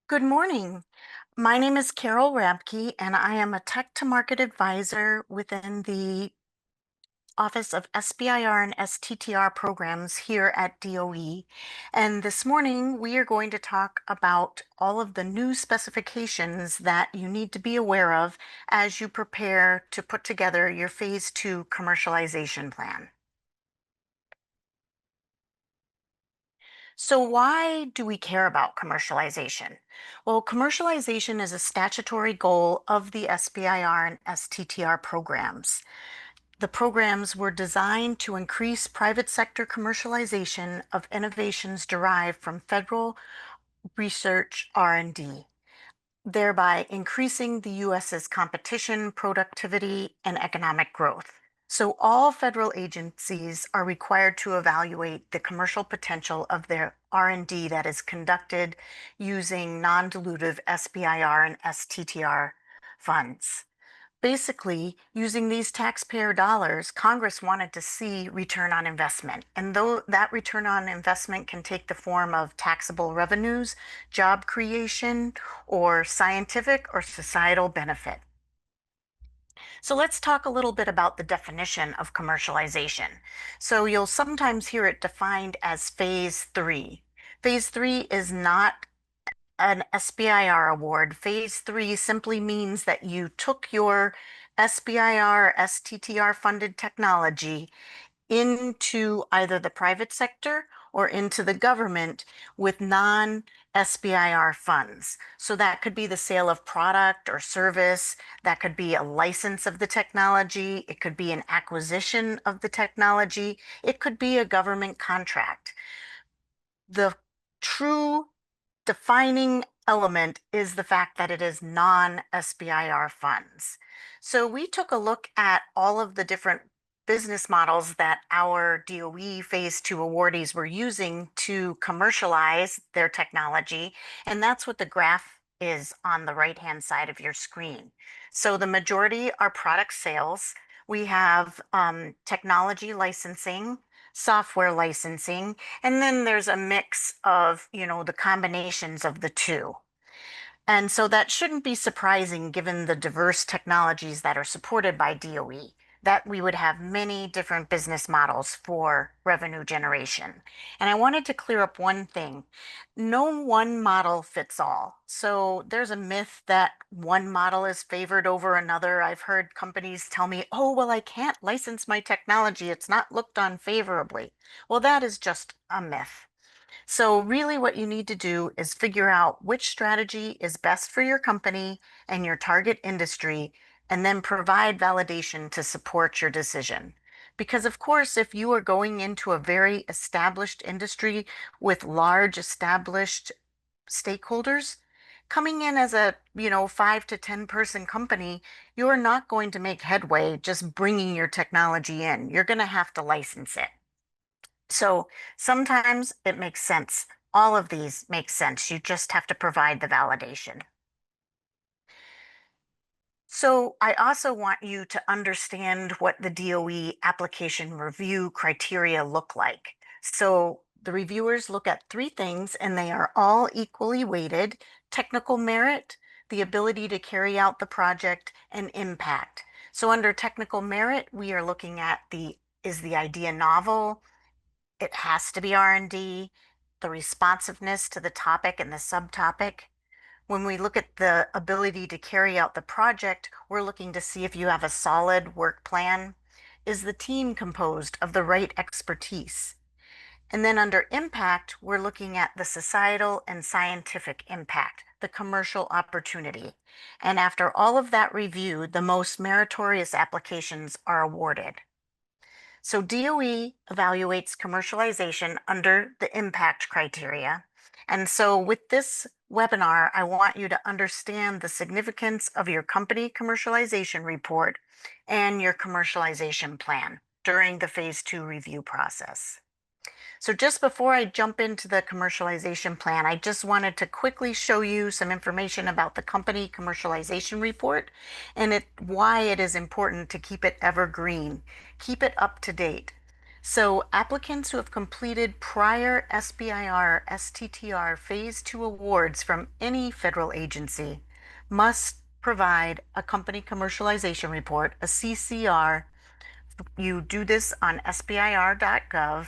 Good morning. My name is Carol Rabke, and I am a Tech to Market Advisor within the Office of SBIR and STTR programs here at DOE. And this morning, we are going to talk about all of the new specifications that you need to be aware of as you prepare to put together your Phase 2 commercialization plan. So why do we care about commercialization? Well, commercialization is a statutory goal of the SBIR and STTR programs. The programs were designed to increase private sector commercialization of innovations derived from federal research R&D, thereby increasing the US's competition, productivity, and economic growth. So all federal agencies are required to evaluate the commercial potential of their R&D that is conducted using non-dilutive SBIR and STTR funds. Basically, using these taxpayer dollars, Congress wanted to see return on investment. And though that return on investment can take the form of taxable revenues, job creation, or scientific or societal benefit. So let's talk a little bit about the definition of commercialization. So you'll sometimes hear it defined as phase 3. Phase 3 is not an SBIR award. Phase 3 simply means that you took your SBIR, STTR funded technology into either the private sector or into the government with non-SBIR funds. So that could be the sale of product or service, that could be a license of the technology, it could be an acquisition of the technology, it could be a government contract. The true defining element is the fact that it is non-SBIR funds. So we took a look at all of the different business models that our DOE Phase 2 awardees were using to commercialize their technology, and that's what the graph is on the right-hand side of your screen. So the majority are product sales. We have technology licensing, software licensing, and then there's a mix of, the combinations of the two. And so that shouldn't be surprising given the diverse technologies that are supported by DOE, that we would have many different business models for revenue generation. And I wanted to clear up one thing. No one model fits all. So there's a myth that one model is favored over another. I've heard companies tell me, oh, well, I can't license my technology. It's not looked on favorably. Well, that is just a myth. So really what you need to do is figure out which strategy is best for your company and your target industry, and then provide validation to support your decision. Because of course, if you are going into a very established industry with large established stakeholders, coming in as a, 5 to 10 person company, you're not going to make headway just bringing your technology in. You're going to have to license it. So sometimes it makes sense. All of these make sense. You just have to provide the validation. So I also want you to understand what the DOE application review criteria look like. So the reviewers look at three things and they are all equally weighted: technical merit, the ability to carry out the project, and impact. So under technical merit, we are looking at is the idea novel? It has to be R&D, the responsiveness to the topic and the subtopic. When we look at the ability to carry out the project, we're looking to see if you have a solid work plan. Is the team composed of the right expertise? And then under impact, we're looking at the societal and scientific impact, the commercial opportunity. And after all of that review, the most meritorious applications are awarded. So DOE evaluates commercialization under the impact criteria. And so with this webinar, I want you to understand the significance of your company commercialization report and your commercialization plan during the Phase 2 review process. So just before I jump into the commercialization plan, I just wanted to quickly show you some information about the company commercialization report and why it is important to keep it evergreen, keep it up to date. So applicants who have completed prior SBIR, STTR Phase 2 awards from any federal agency must provide a company commercialization report, a CCR. You do this on sbir.gov,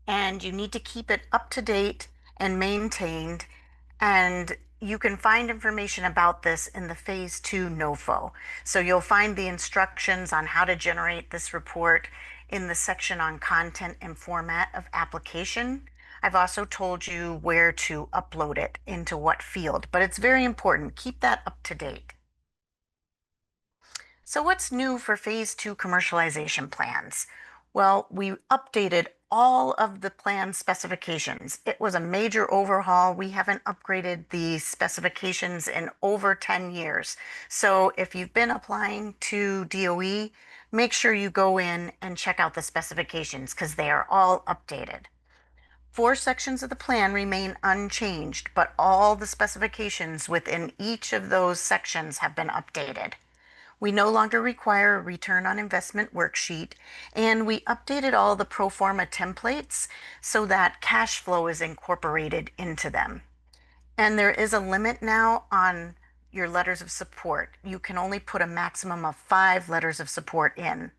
and you need to keep it up to date and maintained. And you can find information about this in the Phase 2 NOFO. So you'll find the instructions on how to generate this report in the section on content and format of application. I've also told you where to upload it into what field, but it's very important. Keep that up to date. So what's new for Phase 2 commercialization plans? Well, we updated all of the plan specifications. It was a major overhaul. We haven't upgraded the specifications in over 10 years. So if you've been applying to DOE, make sure you go in and check out the specifications because they are all updated. 4 sections of the plan remain unchanged, but all the specifications within each of those sections have been updated. We no longer require a return on investment worksheet, and we updated all the pro forma templates so that cash flow is incorporated into them. And there is a limit now on your letters of support. You can only put a maximum of 5 letters of support in.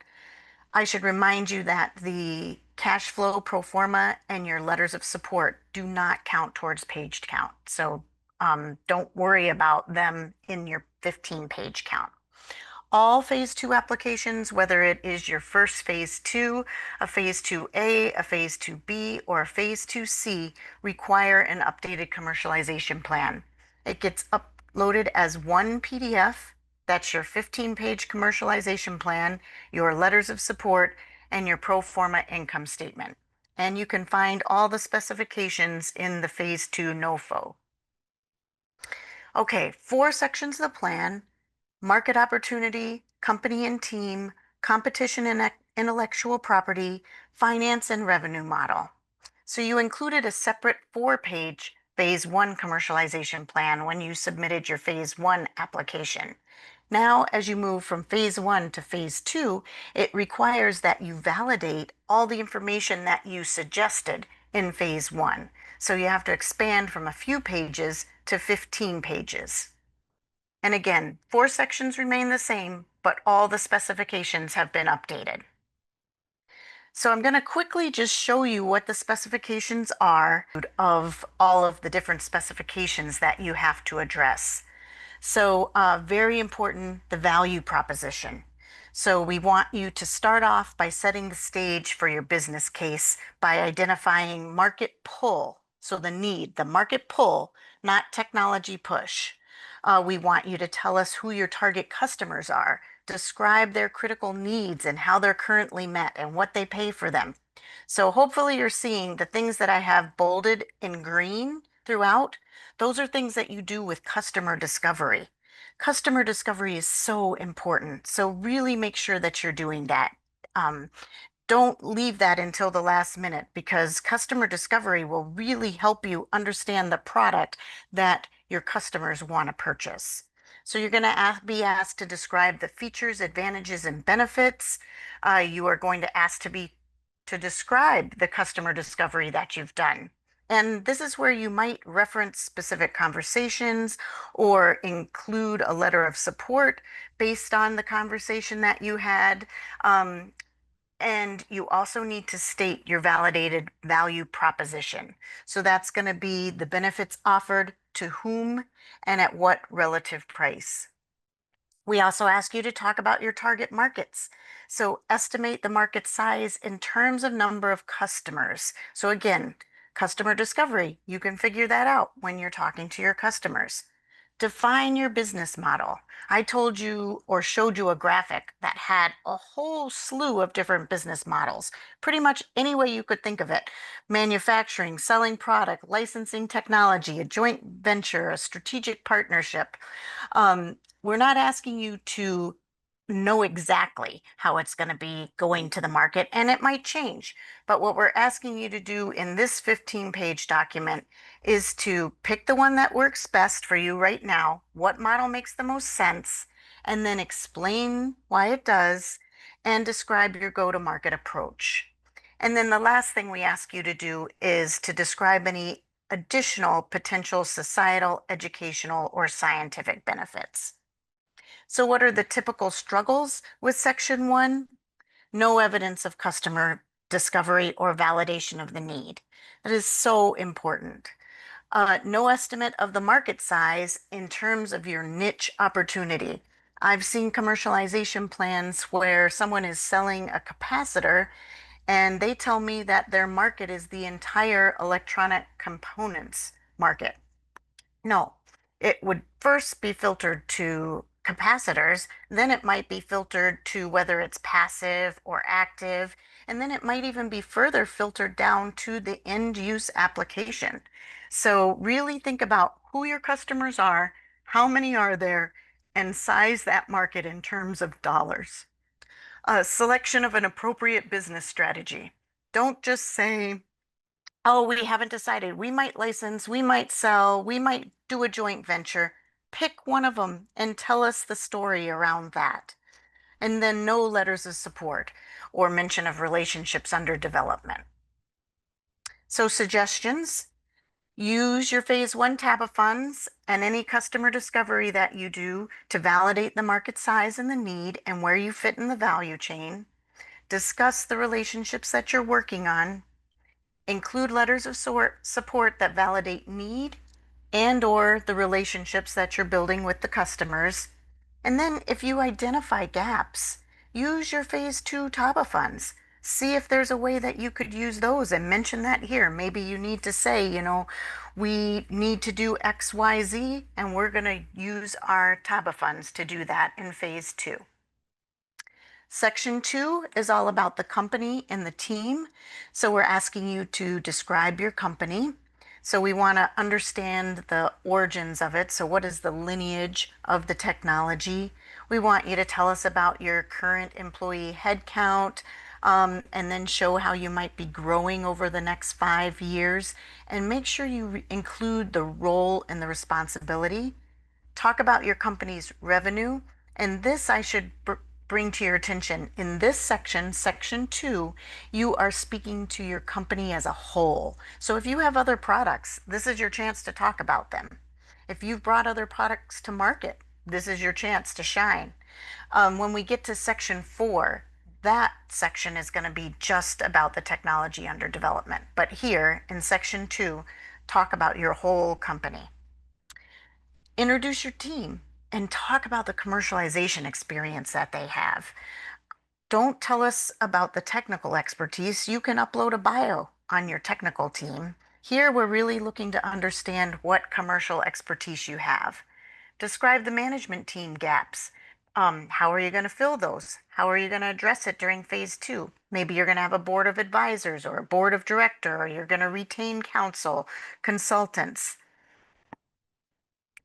I should remind you that the cash flow pro forma and your letters of support do not count towards page count. So don't worry about them in your 15-page count. All Phase 2 applications, whether it is your first Phase 2, a Phase 2A, a Phase 2B, or a Phase 2C, require an updated commercialization plan. It gets uploaded as one PDF. That's your 15-page commercialization plan, your letters of support, and your pro forma income statement. And you can find all the specifications in the Phase 2 NOFO. Okay, 4 sections of the plan: market opportunity, company and team, competition and intellectual property, finance and revenue model. So you included a separate 4-page Phase 1 commercialization plan when you submitted your Phase 1 application. Now, as you move from Phase 1 to Phase 2, it requires that you validate all the information that you suggested in Phase 1. So you have to expand from a few pages to 15 pages. And again, 4 sections remain the same, but all the specifications have been updated. So I'm going to quickly just show you what the specifications are of all of the different specifications that you have to address. So very important, the value proposition. So we want you to start off by setting the stage for your business case by identifying market pull. So the need, the market pull, not technology push. We want you to tell us who your target customers are, describe their critical needs and how they're currently met and what they pay for them. So hopefully you're seeing the things that I have bolded in green throughout. Those are things that you do with customer discovery. Customer discovery is so important. So really make sure that you're doing that. Don't leave that until the last minute because customer discovery will really help you understand the product that your customers want to purchase. So you're going to be asked to describe the features, advantages, and benefits. You are going to ask to describe the customer discovery that you've done. And this is where you might reference specific conversations or include a letter of support based on the conversation that you had. And you also need to state your validated value proposition. So that's going to be the benefits offered to whom and at what relative price. We also ask you to talk about your target markets. So estimate the market size in terms of number of customers. So again, customer discovery, you can figure that out when you're talking to your customers. Define your business model. I told you or showed you a graphic that had a whole slew of different business models, pretty much any way you could think of it. Manufacturing, selling product, licensing technology, a joint venture, a strategic partnership. We're not asking you to know exactly how it's going to be going to the market, and it might change. But what we're asking you to do in this 15-page document is to pick the one that works best for you right now, what model makes the most sense, and then explain why it does and describe your go-to-market approach. And then the last thing we ask you to do is to describe any additional potential societal, educational, or scientific benefits. So what are the typical struggles with Section 1? No evidence of customer discovery or validation of the need. That is so important. No estimate of the market size in terms of your niche opportunity. I've seen commercialization plans where someone is selling a capacitor and they tell me that their market is the entire electronic components market. No, it would first be filtered to capacitors, then it might be filtered to whether it's passive or active, and then it might even be further filtered down to the end use application. So really think about who your customers are, how many are there, and size that market in terms of dollars. A selection of an appropriate business strategy. Don't just say, oh, we haven't decided. We might license, we might sell, we might do a joint venture. Pick one of them and tell us the story around that. And then no letters of support or mention of relationships under development. So suggestions, use your phase 1 tab of funds and any customer discovery that you do to validate the market size and the need and where you fit in the value chain. Discuss the relationships that you're working on. Include letters of support that validate need and/or the relationships that you're building with the customers. And then if you identify gaps, use your phase 2 TABA funds. See if there's a way that you could use those and mention that here. Maybe you need to say, we need to do X, Y, Z, and we're going to use our TABA funds to do that in phase 2. Section 2 is all about the company and the team. So we're asking you to describe your company. So we want to understand the origins of it. So what is the lineage of the technology? We want you to tell us about your current employee headcount, and then show how you might be growing over the next 5 years. And make sure you include the role and the responsibility. Talk about your company's revenue. And this I should bring to your attention. In this section, section 2, you are speaking to your company as a whole. So if you have other products, this is your chance to talk about them. If you've brought other products to market, this is your chance to shine. When we get to section 4, that section is going to be just about the technology under development. But here in section 2, talk about your whole company. Introduce your team and talk about the commercialization experience that they have. Don't tell us about the technical expertise. You can upload a bio on your technical team. Here, we're really looking to understand what commercial expertise you have. Describe the management team gaps. How are you going to fill those? How are you going to address it during phase 2? Maybe you're going to have a board of advisors or a board of director, or you're going to retain counsel, consultants.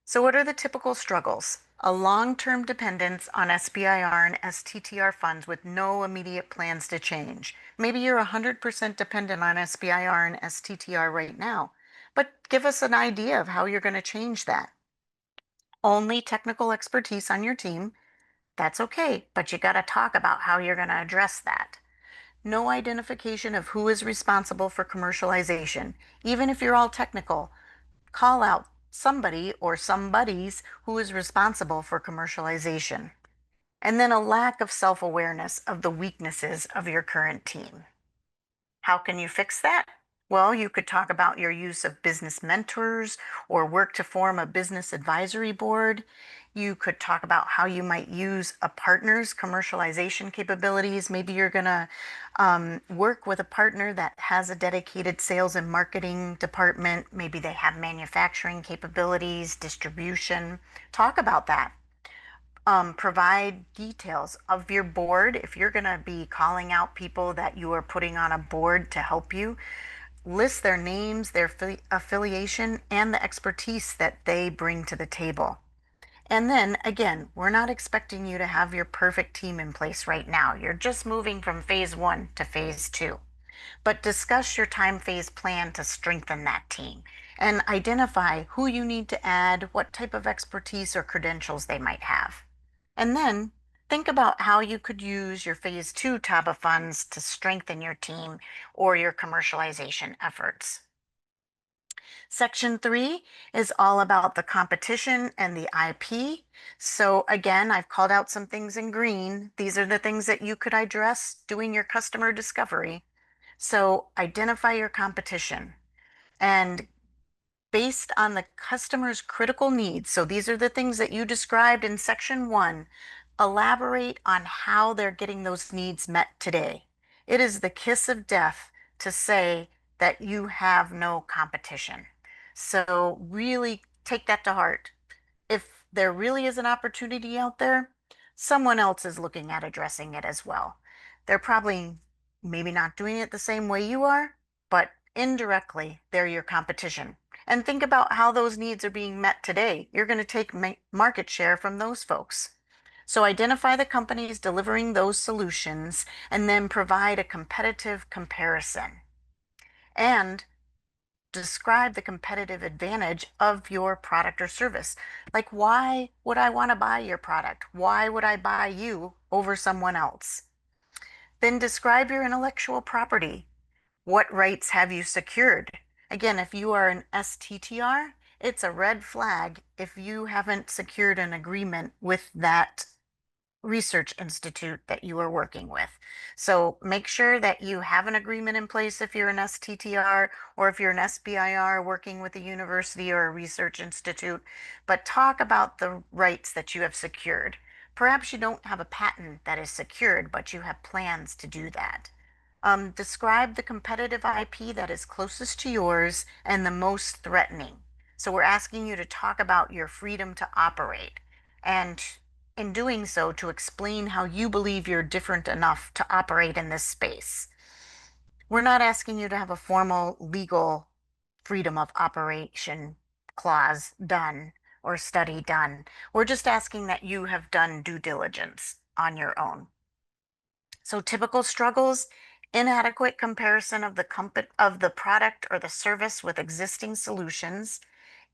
So what are the typical struggles? A long-term dependence on SBIR and STTR funds with no immediate plans to change. Maybe you're 100% dependent on SBIR and STTR right now, but give us an idea of how you're going to change that. Only technical expertise on your team, that's okay, but you got to talk about how you're going to address that. No identification of who is responsible for commercialization. Even if you're all technical, call out somebody or somebodies who is responsible for commercialization. And then a lack of self-awareness of the weaknesses of your current team. How can you fix that? Well, you could talk about your use of business mentors or work to form a business advisory board. You could talk about how you might use a partner's commercialization capabilities. Maybe you're going to work with a partner that has a dedicated sales and marketing department. Maybe they have manufacturing capabilities, distribution. Talk about that. Provide details of your board. If you're going to be calling out people that you are putting on a board to help you, list their names, their affiliation, and the expertise that they bring to the table. And then again, we're not expecting you to have your perfect team in place right now. You're just moving from phase 1 to phase 2. But discuss your time phase plan to strengthen that team and identify who you need to add, what type of expertise or credentials they might have. And then think about how you could use your phase two TABA funds to strengthen your team or your commercialization efforts. Section 3 is all about the competition and the IP. So again, I've called out some things in green. These are the things that you could address doing your customer discovery. So identify your competition and based on the customer's critical needs. So these are the things that you described in section 1. Elaborate on how they're getting those needs met today. It is the kiss of death to say that you have no competition. So really take that to heart. If there really is an opportunity out there, someone else is looking at addressing it as well. They're probably maybe not doing it the same way you are, but indirectly, they're your competition. And think about how those needs are being met today. You're going to take market share from those folks. So identify the companies delivering those solutions and then provide a competitive comparison. And describe the competitive advantage of your product or service. Like, why would I want to buy your product? Why would I buy you over someone else? Then describe your intellectual property. What rights have you secured? Again, if you are an STTR, it's a red flag if you haven't secured an agreement with that research institute that you are working with. So make sure that you have an agreement in place if you're an STTR or if you're an SBIR working with a university or a research institute, but talk about the rights that you have secured. Perhaps you don't have a patent that is secured, but you have plans to do that. Describe the competitive IP that is closest to yours and the most threatening. So we're asking you to talk about your freedom to operate and in doing so to explain how you believe you're different enough to operate in this space. We're not asking you to have a formal legal freedom of operation clause done or study done. We're just asking that you have done due diligence on your own. So typical struggles, inadequate comparison of the product or the service with existing solutions,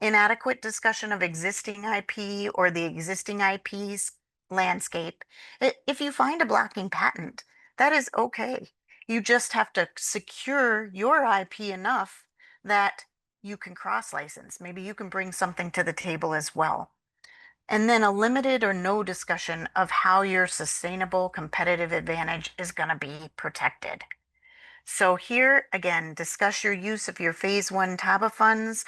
inadequate discussion of existing IP or the existing IP's landscape. If you find a blocking patent, that is okay. You just have to secure your IP enough that you can cross-license. Maybe you can bring something to the table as well. And then a limited or no discussion of how your sustainable competitive advantage is going to be protected. So here again, discuss your use of your phase one TABA funds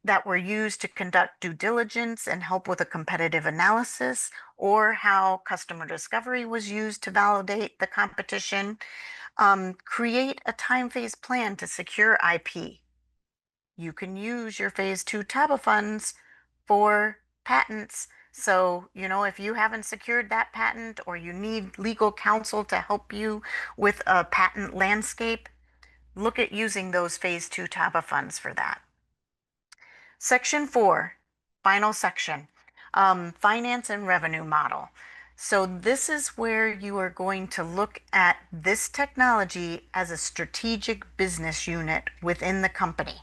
that were used to conduct due diligence and help with a competitive analysis, or how customer discovery was used to validate the competition. Create a time phase plan to secure IP. You can use your phase two TABA funds for patents. So, if you haven't secured that patent or you need legal counsel to help you with a patent landscape, look at using those phase two TABA funds for that. Section 4, final section, finance and revenue model. So this is where you are going to look at this technology as a strategic business unit within the company.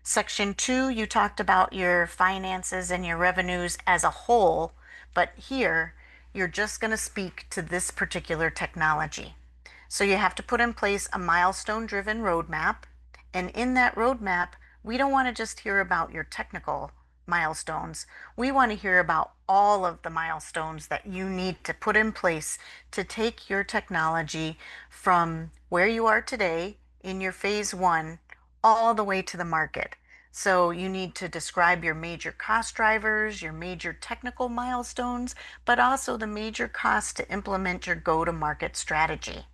Section 2, you talked about your finances and your revenues as a whole, but here you're just going to speak to this particular technology. So you have to put in place a milestone-driven roadmap. And in that roadmap, we don't want to just hear about your technical milestones. We want to hear about all of the milestones that you need to put in place to take your technology from where you are today in your phase one all the way to the market. So you need to describe your major cost drivers, your major technical milestones, but also the major costs to implement your go-to-market strategy.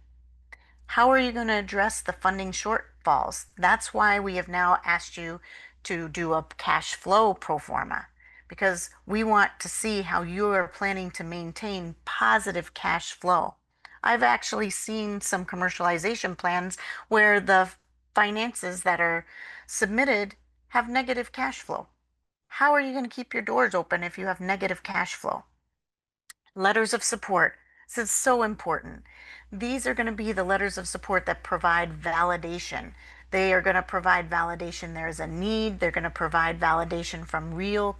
How are you going to address the funding shortfalls? That's why we have now asked you to do a cash flow pro forma, because we want to see how you are planning to maintain positive cash flow. I've actually seen some commercialization plans where the finances that are submitted have negative cash flow. How are you going to keep your doors open if you have negative cash flow? Letters of support. This is so important. These are going to be the letters of support that provide validation. They are going to provide validation there is a need. They're going to provide validation from real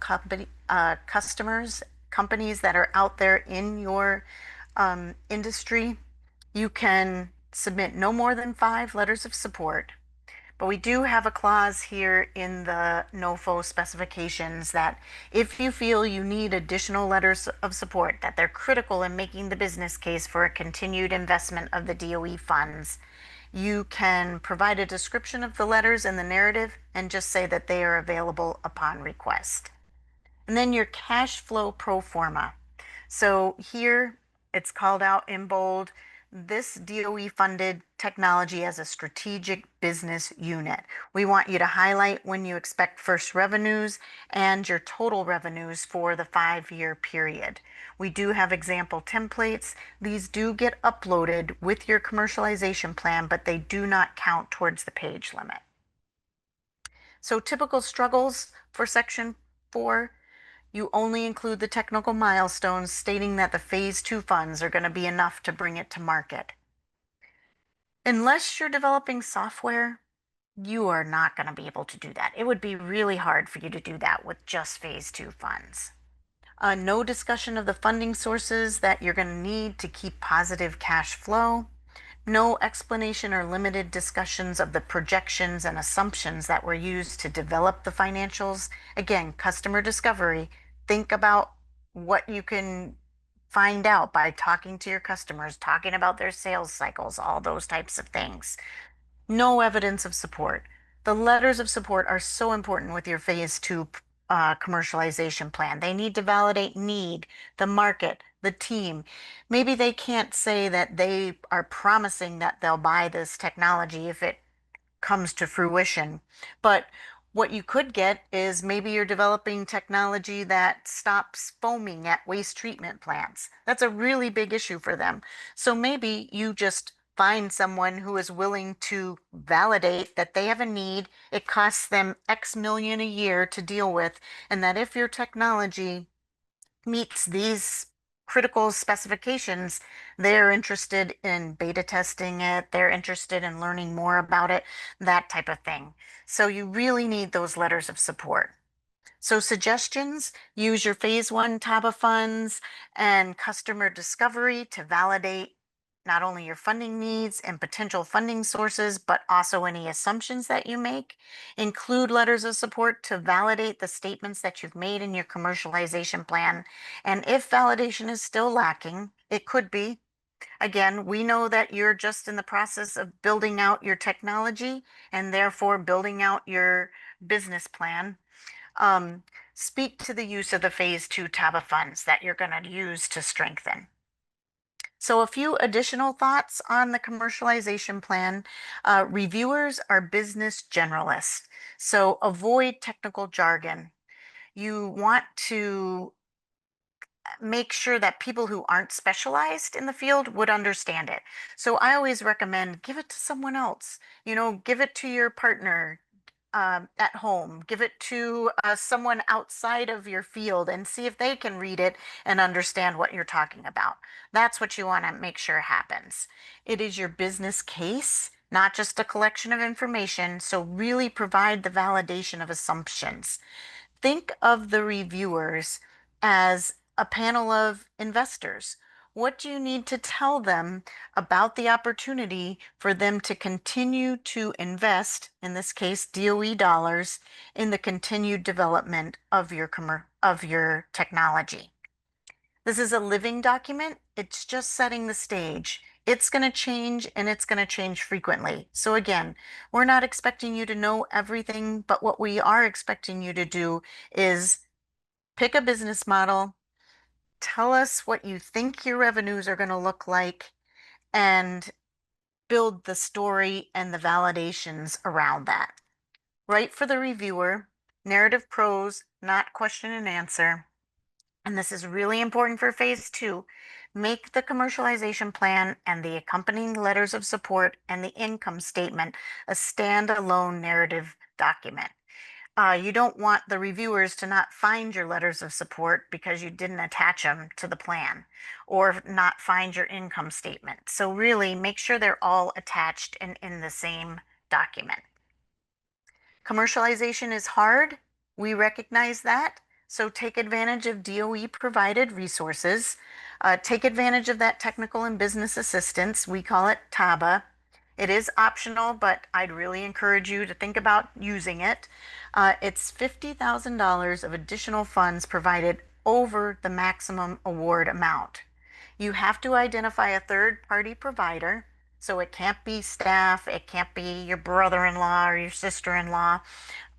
customers, companies that are out there in your Industry, you can submit no more than 5 letters of support. But we do have a clause here in the NOFO specifications that if you feel you need additional letters of support, that they're critical in making the business case for a continued investment of the DOE funds, you can provide a description of the letters in the narrative and just say that they are available upon request. And then your cash flow pro forma. So here it's called out in bold. This DOE funded technology as a strategic business unit. We want you to highlight when you expect first revenues and your total revenues for the 5-year period. We do have example templates. These do get uploaded with your commercialization plan, but they do not count towards the page limit. So typical struggles for Section 4. You only include the technical milestones stating that the phase 2 funds are going to be enough to bring it to market. Unless you're developing software, you are not going to be able to do that. It would be really hard for you to do that with just phase 2 funds. No discussion of the funding sources that you're going to need to keep positive cash flow. No explanation or limited discussions of the projections and assumptions that were used to develop the financials. Again, customer discovery. Think about what you can find out by talking to your customers, talking about their sales cycles, all those types of things. No evidence of support. The letters of support are so important with your phase 2 commercialization plan. They need to validate need, the market, the team. Maybe they can't say that they are promising that they'll buy this technology if it comes to fruition. But what you could get is maybe you're developing technology that stops foaming at waste treatment plants. That's a really big issue for them. So maybe you just find someone who is willing to validate that they have a need, it costs them X million a year to deal with, and that if your technology meets these critical specifications, they're interested in beta testing it, they're interested in learning more about it, that type of thing. So you really need those letters of support. So suggestions, use your phase 1 TABA funds and customer discovery to validate not only your funding needs and potential funding sources, but also any assumptions that you make. Include letters of support to validate the statements that you've made in your commercialization plan. And if validation is still lacking, it could be. Again, we know that you're just in the process of building out your technology and therefore building out your business plan. Um, Speak to the use of the phase 2 TABA funds that you're going to use to strengthen. So a few additional thoughts on the commercialization plan. Reviewers are business generalists, so avoid technical jargon. You want to make sure that people who aren't specialized in the field would understand it. So I always recommend give it to someone else. Give it to your partner, at home, give it to someone outside of your field and see if they can read it and understand what you're talking about. That's what you want to make sure happens. It is your business case, not just a collection of information, so really provide the validation of assumptions. Think of the reviewers as a panel of investors. What do you need to tell them about the opportunity for them to continue to invest, in this case, DOE dollars, in the continued development of your technology? This is a living document. It's just setting the stage. It's going to change and it's going to change frequently. So again, we're not expecting you to know everything, but what we are expecting you to do is pick a business model, tell us what you think your revenues are going to look like, and build the story and the validations around that. Write for the reviewer, narrative prose, not question and answer. And this is really important for phase 2. Make the commercialization plan and the accompanying letters of support and the income statement a standalone narrative document. You don't want the reviewers to not find your letters of support because you didn't attach them to the plan or not find your income statement. So really make sure they're all attached and in the same document. Commercialization is hard. We recognize that, So take advantage of DOE provided resources. Take advantage of that technical and business assistance. We call it TABA. It is optional, but I'd really encourage you to think about using it. It's $50,000 of additional funds provided over the maximum award amount. You have to identify a third-party provider. So it can't be staff, it can't be your brother-in-law or your sister-in-law.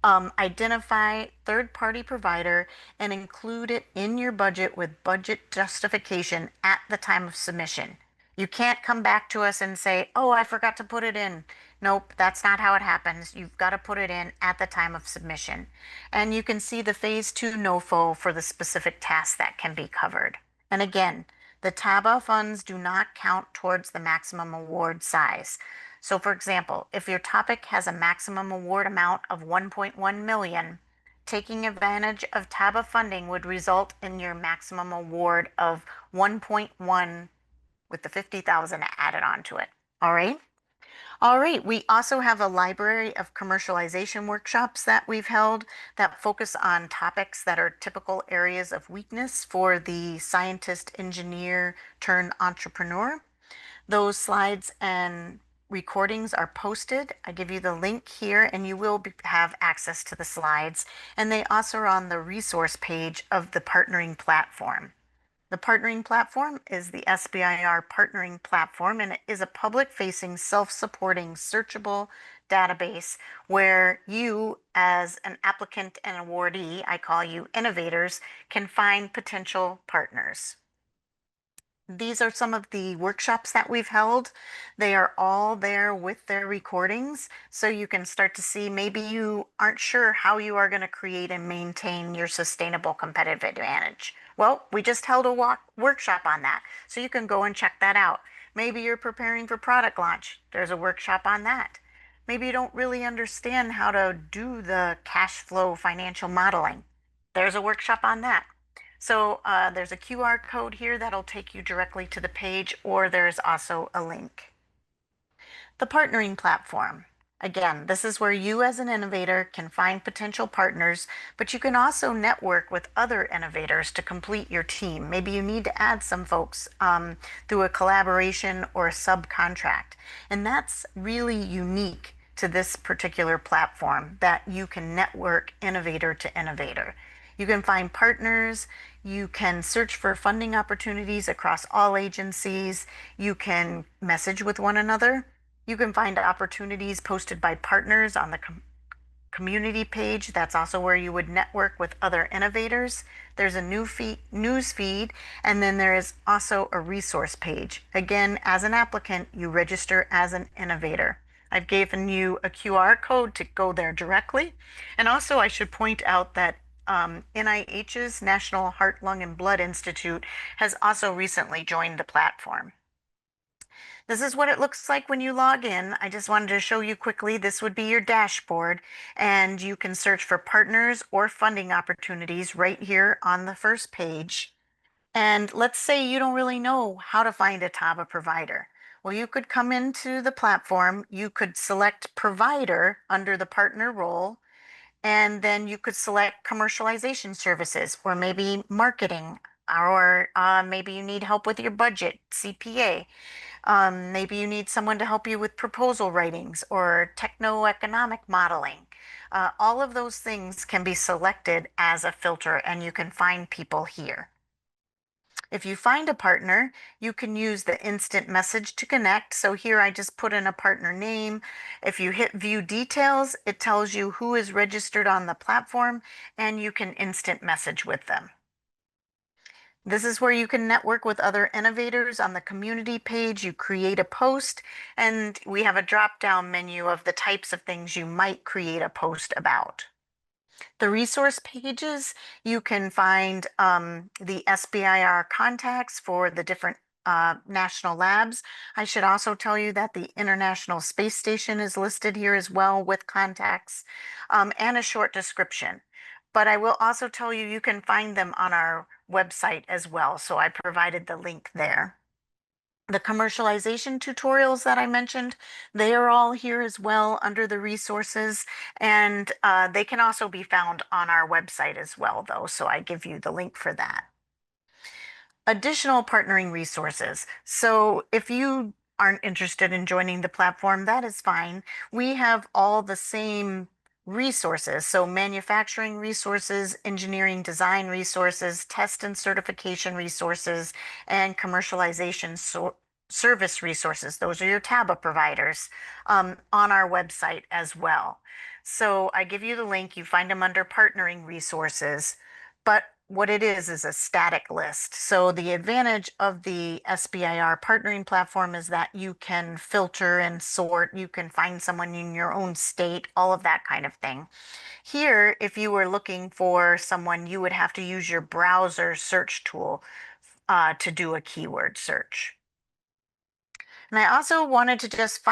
Identify third-party provider and include it in your budget with budget justification at the time of submission. You can't come back to us and say, oh, I forgot to put it in. Nope, that's not how it happens. You've got to put it in at the time of submission. And you can see the phase two NOFO for the specific tasks that can be covered. And again, the TABA funds do not count towards the maximum award size. So for example, if your topic has a maximum award amount of 1.1 million, taking advantage of TABA funding would result in your maximum award of 1.1 with the 50,000 added onto it. All right. All right. We also have a library of commercialization workshops that we've held that focus on topics that are typical areas of weakness for the scientist, engineer, turned entrepreneur. Those slides and recordings are posted. I give you the link here and you will have access to the slides. And they also are on the resource page of the partnering platform. The partnering platform is the SBIR partnering platform, and it is a public-facing, self-supporting, searchable database where you, as an applicant and awardee, I call you innovators, can find potential partners. These are some of the workshops that we've held. They are all there with their recordings, so you can start to see maybe you aren't sure how you are going to create and maintain your sustainable competitive advantage. Well, we just held a workshop on that, so you can go and check that out. Maybe you're preparing for product launch. There's a workshop on that. Maybe you don't really understand how to do the cash flow financial modeling. There's a workshop on that. So there's a QR code here that'll take you directly to the page, or there's also a link. The partnering platform. Again, this is where you as an innovator can find potential partners, but you can also network with other innovators to complete your team. Maybe you need to add some folks through a collaboration or a subcontract. And that's really unique to this particular platform, that you can network innovator to innovator. You can find partners, you can search for funding opportunities across all agencies, you can message with one another, you can find opportunities posted by partners on the community page. That's also where you would network with other innovators. There's a news feed, and then there is also a resource page. Again, as an applicant, you register as an innovator. I've given you a QR code to go there directly. And also, I should point out that NIH's National Heart, Lung, and Blood Institute has also recently joined the platform. This is what it looks like when you log in. I just wanted to show you quickly. This would be your dashboard, and you can search for partners or funding opportunities right here on the first page. And let's say you don't really know how to find a TABA provider. Well, you could come into the platform, you could select provider under the partner role, and then you could select commercialization services or maybe marketing, or maybe you need help with your budget, CPA. Maybe you need someone to help you with proposal writings or techno-economic modeling. All of those things can be selected as a filter, and you can find people here. If you find a partner, you can use the instant message to connect. So here I just put in a partner name. If you hit view details, it tells you who is registered on the platform, and you can instant message with them. This is where you can network with other innovators. On the community page, you create a post, and we have a drop-down menu of the types of things you might create a post about. The resource pages, you can find the SBIR contacts for the different national labs. I should also tell you that the International Space Station is listed here as well with contacts and a short description. But I will also tell you, you can find them on our website as well. So I provided the link there. The commercialization tutorials that I mentioned, they are all here as well under the resources, and they can also be found on our website as well, though, so I give you the link for that. Additional partnering resources. So if you aren't interested in joining the platform, that is fine. We have all the same resources. So manufacturing resources, engineering design resources, test and certification resources, and commercialization service resources. Those are your TABA providers on our website as well. So I give you the link. You find them under partnering resources. But what it is a static list. So the advantage of the SBIR partnering platform is that you can filter and sort, you can find someone in your own state, all of that kind of thing. Here, if you were looking for someone, you would have to use your browser search tool to do a keyword search. And I also wanted to just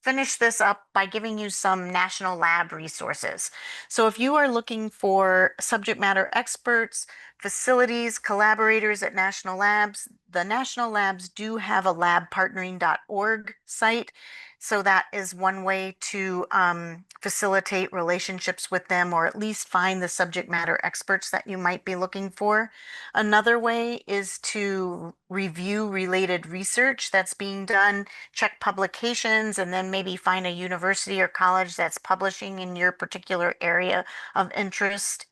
finish this up by giving you some national lab resources. So if you are looking for subject matter experts, facilities, collaborators at national labs, the national labs do have a labpartnering.org site. So that is one way to facilitate relationships with them, or at least find the subject matter experts that you might be looking for. Another way is to review related research that's being done, check publications, and then maybe find a university or college that's publishing in your particular area of interest.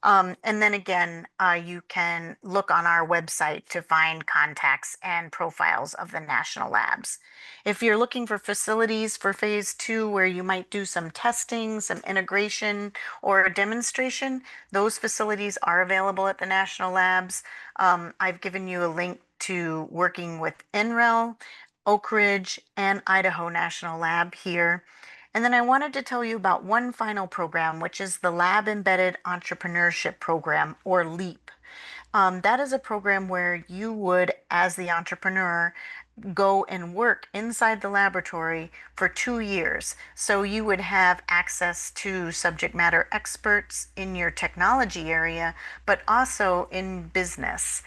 And then again, you can look on our website to find contacts and profiles of the national labs. If you're looking for facilities for phase two, where you might do some testing, some integration, or a demonstration, those facilities are available at the national labs. I've given you a link to working with NREL, Oak Ridge, and Idaho National Lab here. And then I wanted to tell you about one final program, which is the Lab Embedded Entrepreneurship Program, or LEAP. That is a program where you would, as the entrepreneur, go and work inside the laboratory for 2 years. So you would have access to subject matter experts in your technology area, but also in business.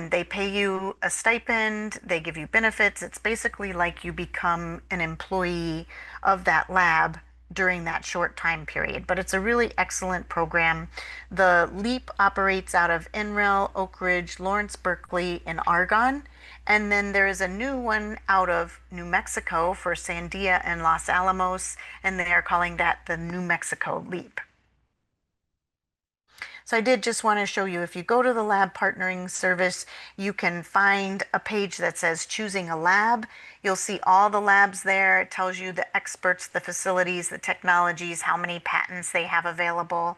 They pay you a stipend, they give you benefits. It's basically like you become an employee of that lab during that short time period. But it's a really excellent program. The LEAP operates out of NREL, Oak Ridge, Lawrence Berkeley, and Argonne. And then there is a new one out of New Mexico for Sandia and Los Alamos, and they are calling that the New Mexico LEAP. So I did just want to show you, if you go to the lab partnering service, you can find a page that says choosing a lab. You'll see all the labs there. It tells you the experts, the facilities, the technologies, how many patents they have available.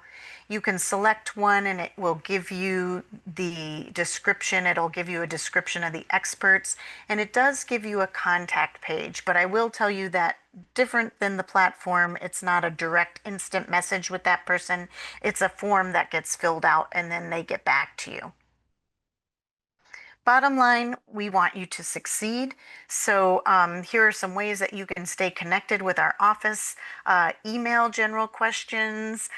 You can select one and it will give you the description. It'll give you a description of the experts, and it does give you a contact page. But I will tell you that different than the platform, it's not a direct instant message with that person. It's a form that gets filled out and then they get back to you. Bottom line, we want you to succeed. So here are some ways that you can stay connected with our office. Email general questions,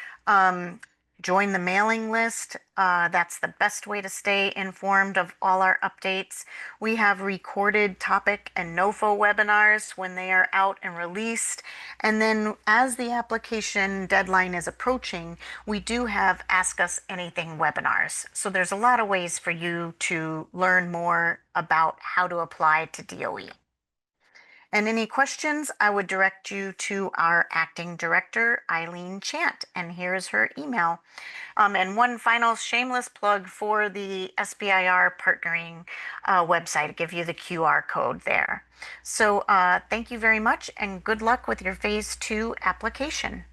join the mailing list. That's the best way to stay informed of all our updates. We have recorded topic and NOFO webinars when they are out and released. And then as the application deadline is approaching, we do have Ask Us Anything webinars. So there's a lot of ways for you to learn more about how to apply to DOE. And any questions, I would direct you to our acting director, Eileen Chant, and here's her email. And one final shameless plug for the SBIR partnering website, give you the QR code there. So thank you very much and good luck with your phase two application.